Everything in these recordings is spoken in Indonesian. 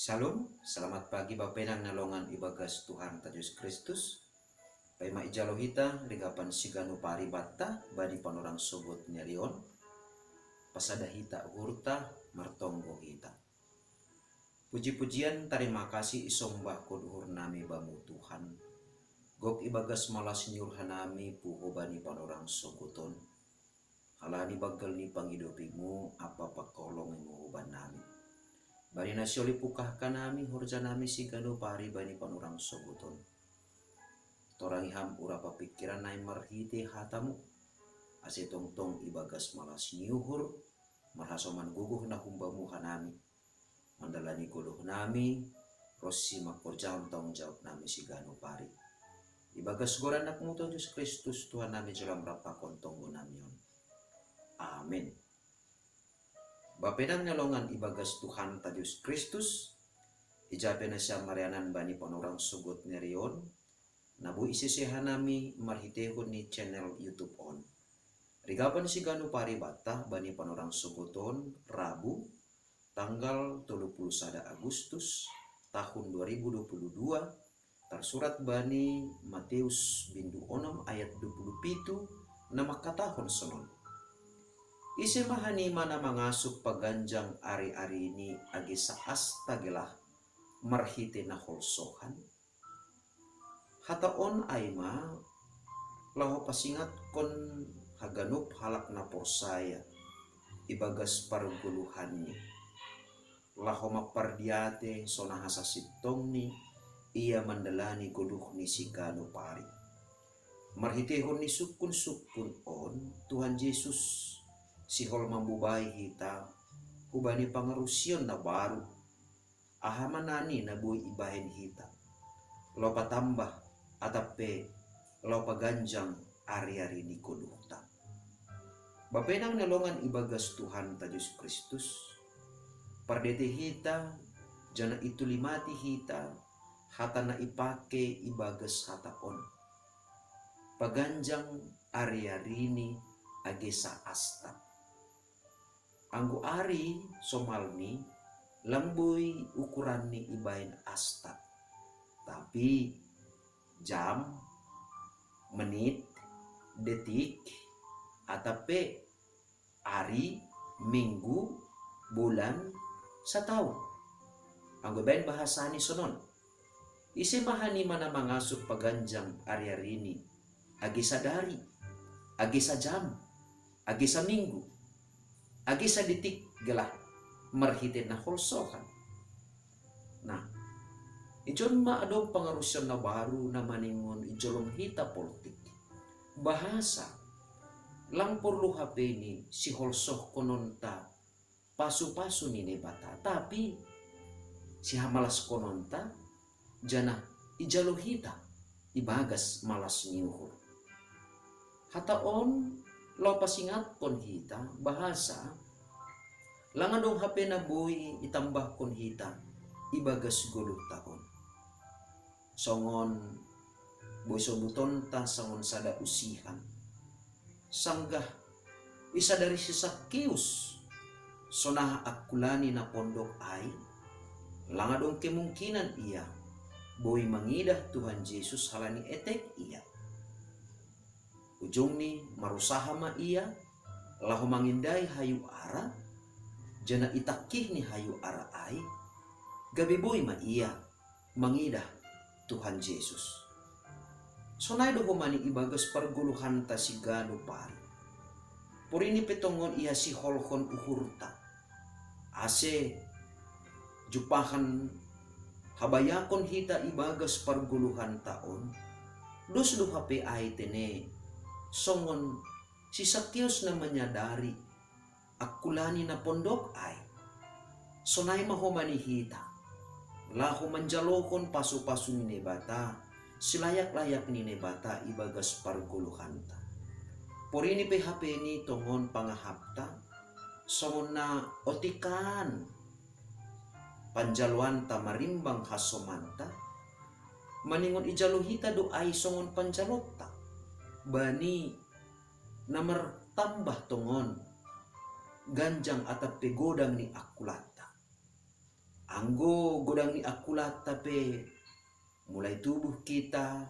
Shalom, selamat pagi Bapenang nalongan ibagas Tuhan Yesus Kristus. Paima ijalo hita, rigapan sigano pari batta, badi panorang sogot nyarion, pasada hita hurta, martonggo hita. Puji-pujian terima kasih isombah kuduhur nami bamu Tuhan. Gok ibagas malas nyur hanami puho bani panorang sogoton. Halani bagal ni pangidopimu, apa pakolong mo uban nami. Bani nasyoli pukah kanami hurja nami si gano pari bani panurang soguton. Torang iham urapa pikiran nai marhite hatamu. Ase tong ibagas malas nyuhur. Marhasoman guguh na humbamu hanami. Mandalani guluh nami. Rosi makorjaon tanggung jawab nami si gano pari. Ibagas goran nakmu Yesus Kristus Tuhan nami jelam rapakon tonggo namion. Amin. Bapenang nyalongan ibagas Tuhan Yesus Kristus, ijapena siya marianan bani panorang sugot nerion, nabu isisehanami marhitehon ni channel YouTube on. Rigapan si ganu pari bata bani panorang sugoton Rabu, tanggal 31 Agustus tahun 2022, tersurat bani Matius bindu 6 ayat 27, nama katahon sonon. Isi mahani mana mangasup paganjang ari-ari ini agi saas tagelah marhite na holsohan. Hataon aima laho pasingat kon haganup halak na porsaya ibagas parguluhannya. Laho mapardiate sonahasa sitong ni ia mandalani guluh ni sikano pari. Marhitehon ni sukun on Tuhan Yesus sihol mambubai hita hubani pangarusion na baru ahamanani na buhay ibahin hita lo patambah atape lo paganjang ari-ari ni kuluhta. Bapenang nalongan ibagas Tuhan Yesus Kristus pardete hita jana itu limati hita hata na ipake ibagas hataon paganjang ari-ari ni agesa asta. Anggo ari somalmi lamboy ukuran ni ibain asta. Tapi jam, menit, detik, atape hari, minggu, bulan, setahun. Anggo ibain bahasa ni sonon. Isi mahani mana mangasup paganjang ari-ari ini. Agi sadari, agi sa jam, agi sa minggu. Agi sa detik gelah marhite na holsohan. Nah, ijon maadong pangarusyon na baru na maningon ijolong hita politik. Bahasa lang perlu HP ni si holsoh kononta pasu-pasu ni nebata. Tapi si hamalas kononta jana ijalo hita ibagas malas nyuhur. Hataon lo pasingat kon hita bahasa langadong HP na buhi itambah kon hita ibagas guluh taon songon boy sobuton ta sangon sada usihan sanggah isa dari sisakius sonah akulani na pondok ay langadong kemungkinan ia boy mangidah Tuhan Yesus halani etek ia ujung ni marusaha ma ia lahu mangindai hayu ara jana itakih ni hayu ara ai gabiboy ma ia mangidah Tuhan Yesus. Sonay do humani ibagas parguluhan ta si gano pari. Purini petongon ia si holhon uhurta. Ase jupahan habayakon hita ibagas parguluhan taon. Dos do hape ay tene songon si Sakyus na menyadari akulani na pondok ay sonay mahomani hita lahu manjalokon pasu-pasu ni nebata silayak-layak ni nebata ibagas parguluhanta. Porini PHP ni tongon pangahapta songon na otikan panjaluanta marimbang hasomanta maningon ijaluhita do ay songon panjalota bani namar tambah tongon ganjang atap pegodang ni akulata Anggo godang ni akulat tapi mulai tubuh kita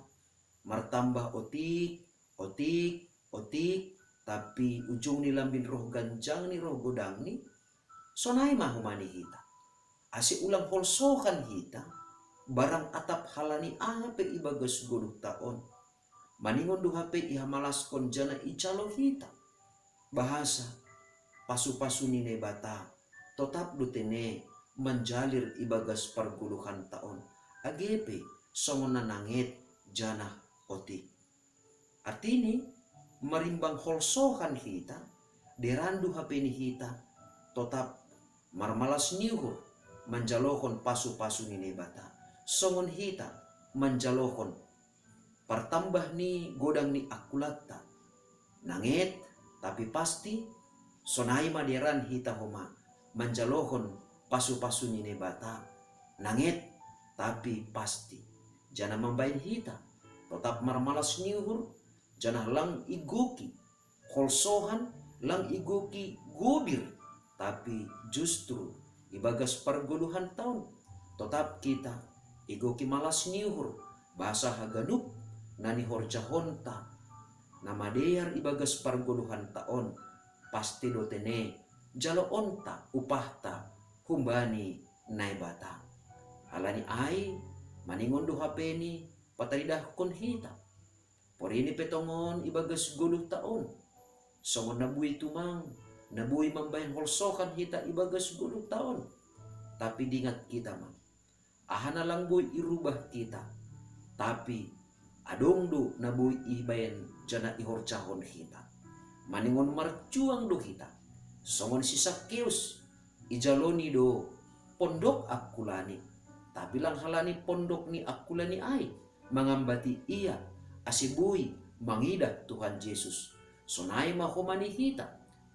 martambah otik, tapi ujung ni lambin roh ganjang ni roh godang ni sonai mahumani hita. Ase ulang holsokan hita barang atap halani ape ibagas goduk taon. Maningon duhape iha malaskon jana icalo hita. Bahasa pasu-pasu nine bata tetap dutene menjalir ibagas perguluhan taon. Agepe songon nanangit jana otik. Artini marimbang holsokan hita derandu HP ni hita tetap marmalas niuhur menjalohon pasu-pasu ni nebata. Songon hita menjalohon pertambah ni godang ni akulata. Nangit tapi pasti sonai maderan hita homa menjalohon pasu-pasu ni nebata. Nangit tapi pasti jana mambain hita tetap marmalas niuhur jana lang iguki holsohan lang iguki gubir tapi justru ibagas perguluhan tahun tetap kita iguki malas niuhur bahasa haganup nani horjahonta nama deyar ibagas perguluhan tahun pasti dotene jalo onta upahta humbani naibata halani ai maningon du HP ni pataridah kon hita. Pori ini petongon ibagas 10 taon. Songon nabui tumang, nabui mambayan holsokan hita ibagas 10 taon. Tapi dingat kita mang. Ahana lang boy irubah kita. Tapi adongdo nabui ibayan jana ihorcahon hita. Maningon marcuang do hita. Songon si Sakeus ijaloni do pondok akulani. Tapi lang halani pondok ni akulani ai mangambati ia asibui mangidah Tuhan Yesus. Sonai mahomani hita.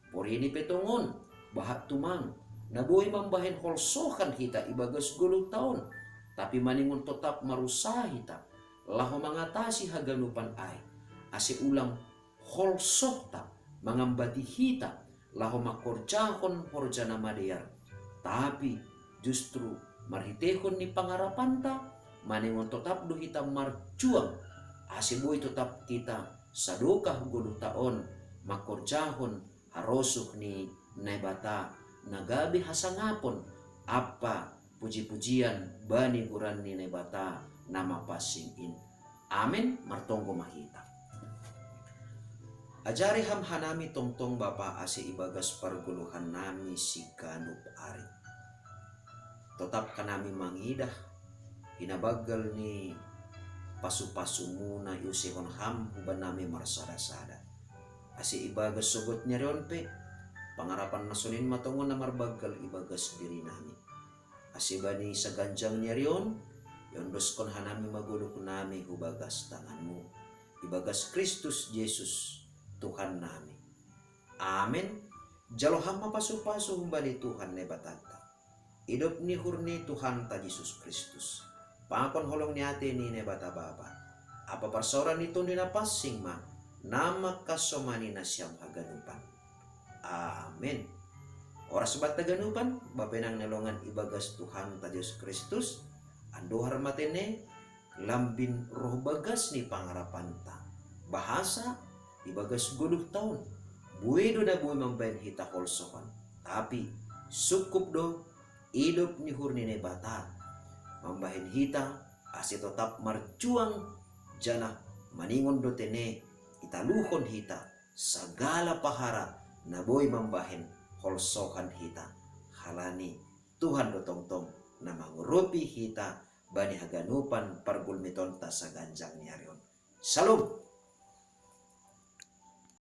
Pori ini petongon bahat tumang. Nabui mambahin holsokan hita ibagas 10 tahun. Tapi maningon tetap marusah hita. Laho mengatasi haganupan ai. Ase ulang holsohta mangambati hita. Laho makorjahon horjana madear. Tapi justru marhitehon ni pangarapanta maningon tetap do hita marjuang asiboy tetap kita sadokah 10 taon makorjahon harosuh ni naibata nagabi hasangapon apa puji-pujian bani guran ni naibata nama pasingin. Amin martonggo mahita. Ajari ham hanami tongtong bapa ase ibagas perguluhan nami si kanup ari. Tetap kanami mangidah hinabagal ni pasu-pasu muna iusihon ham huban nami marsada-sada. Asi ibagas sugot nyarion pe pangarapan nasunin matongon na marbagal ibagas diri nami. Asi bani sa ganjang nyarion yondos kon hanami magulok nami hubagas tanganmu. Ibagas Kristus Yesus Tuhan nami. Amin. Jalo ham mapasu-pasu humbani Tuhan nebatata. Hidup ni hurni Tuhan ta Yesus Kristus. Pangakon holong ni ate ni nebata baba. Apa parsoran ito ni napasing ma. Nama kasomani na siyam haganupan. Amen. Oras bat taganupan. Bapenang nelongan ibagas Tuhan ta Yesus Kristus. Andohar matene. Lambin roh bagas ni pangarapan ta. Bahasa ibagas 10 tahun. Buedo na buhay mambayan hita holsokan. Tapi sukup do. Hidup ni hurni nebata mambahin hita ase tetap marjuang jana maningon dotene italuhon hita sagala pahara na boy mambahin holsokan hita halani Tuhan dotongtong na mangurupi hita bani haganupan pargulmiton ta sa ganjang niarion. Salam.